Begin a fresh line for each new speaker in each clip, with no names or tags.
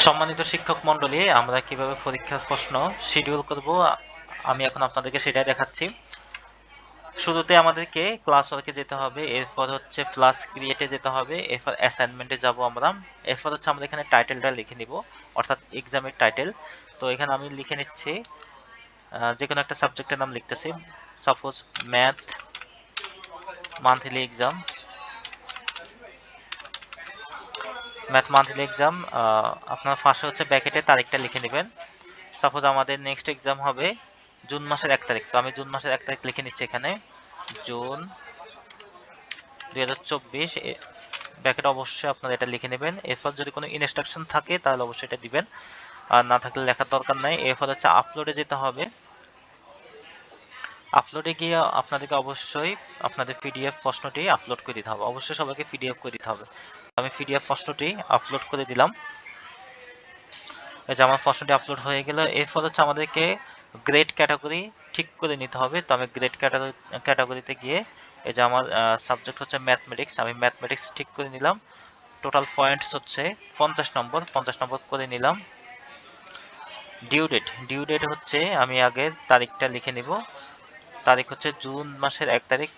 সম্মানিত শিক্ষক মণ্ডলী, আমরা কিভাবে পরীক্ষার প্রশ্ন শিডিউল করব আমি এখন আপনাদেরকে সেটাই দেখাচ্ছি। শুরুতে আমাদেরকে ক্লাস ওয়ার্কে যেতে হবে, এরপর হচ্ছে ক্লাস ক্রিয়েটে যেতে হবে, এরপর অ্যাসাইনমেন্টে যাব আমরা। এরপর হচ্ছে আমরা এখানে টাইটেলটা লিখে নিব, অর্থাৎ এক্সামের টাইটেল। তো এখানে আমি লিখে নিচ্ছি, যে কোনো একটা সাবজেক্টের নাম লিখতেছি। সাপোজ ম্যাথ মান্থলি এক্সাম, আপনার ফার্স্টে হচ্ছে ব্র্যাকেটে তারিখটা লিখে নেবেন। সাপোজ আমাদের নেক্সট এক্সাম হবে জুন মাসের 1 তারিখ, তো আমি জুন মাসের 1 তারিখ লিখে নিচ্ছি এখানে, জুন 2024। ব্র্যাকেট অবশ্যই আপনারা এটা লিখে নেবেন। এরপর যদি কোনো ইনস্ট্রাকশন থাকে তাহলে অবশ্যই এটা দিবেন, আর না থাকলে লেখার দরকার নাই। এরপর হচ্ছে আপলোডে যেতে হবে। আপলোডে গিয়ে আপনাদেরকে অবশ্যই আপনাদের পিডিএফ প্রশ্নটি আপলোড করে দিতে হবে, অবশ্যই সবাইকে পিডিএফ করে দিতে হবে। আমি পিডিএফ প্রশ্নটি আপলোড করে দিলাম। এই যে আমার প্রশ্নটি আপলোড হয়ে গেল। এরপর হচ্ছে আমাদেরকে গ্রেড ক্যাটাগরি ঠিক করে নিতে হবে। তো আমি গ্রেড ক্যাটাগরিতে গিয়ে এই যে আমার সাবজেক্ট হচ্ছে ম্যাথমেটিক্স, আমি ম্যাথমেটিক্স ঠিক করে নিলাম। টোটাল পয়েন্টস হচ্ছে 50 নম্বর করে নিলাম। ডিউ ডেট হচ্ছে আমি আগের তারিখটা লিখে নিব। তারিখ হচ্ছে জুন মাসের 1 তারিখ,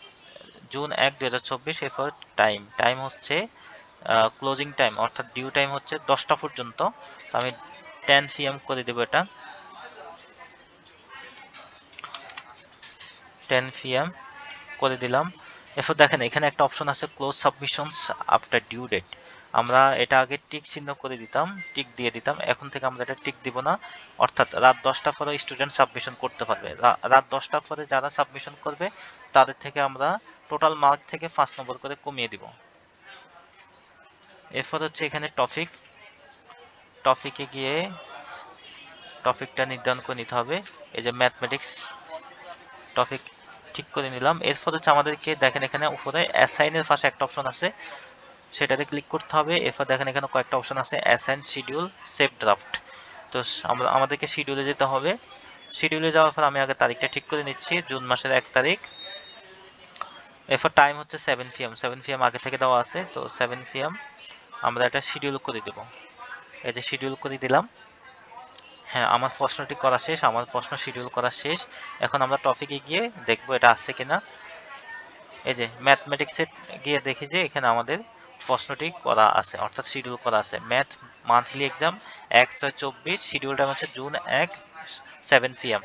জুন 1, 2024। এরপর টাইম হচ্ছে ক্লোজিং টাইম, অর্থাৎ ডিউ টাইম হচ্ছে 10টা পর্যন্ত। তো আমি 10 PM করে দেবো, এটা 10 PM করে দিলাম। এরপর দেখেন এখানে একটা অপশন আছে close submissions after due date. আমরা এটা আগে টিক চিহ্ন করে দিতাম, টিক দিয়ে দিতাম। এখন থেকে আমরা এটা টিক দিব না, অর্থাৎ রাত 10টার পরে স্টুডেন্ট সাবমিশন করতে পারবে। রাত 10টার পরে যারা সাবমিশন করবে তাদের থেকে আমরা টোটাল মার্ক থেকে 5 নম্বর করে কমিয়ে দিব। এরপর হচ্ছে এখানে টপিকে গিয়ে টপিকটা নির্ধারণ করে নিতে হবে। এই যে ম্যাথমেটিক্স টপিক ঠিক করে নিলাম। এরপর হচ্ছে আমাদেরকে দেখেন এখানে উপরে অ্যাসাইনের পাশে একটা অপশন আছে, সেটাতে ক্লিক করতে হবে। এরপর দেখেন এখানে কয়েকটা অপশন আছে, অ্যাসাইন, শিডিউল, সেভ ড্রাফট। তো আমাদেরকে শিডিউলে যেতে হবে। শিডিউলে যাওয়ার পর আমি আগে তারিখটা ঠিক করে নিচ্ছি, জুন মাসের 1 তারিখ। এরপর টাইম হচ্ছে 7 PM আগে থেকে দেওয়া আছে, তো 7 PM আমরা এটা শিডিউল করে দেব। এই যে শিডিউল করে দিলাম। হ্যাঁ, আমার প্রশ্নটি করা শেষ, আমার প্রশ্ন শিডিউল করা শেষ। এখন আমরা টপিকে গিয়ে দেখবো এটা আছে কিনা। এই যে ম্যাথমেটিক্সে গিয়ে দেখি যে এখানে আমাদের প্রশ্নটি করা আছে, অর্থাৎ শিডিউল করা আছে। Math monthly exam 1/6/24, schedule time হচ্ছে জুন 1, 7 PM।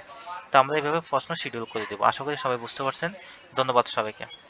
তো আমরা এইভাবে প্রশ্ন শিডিউল করে দেবো। আশা করি সবাই বুঝতে পারছেন। ধন্যবাদ সবাইকে।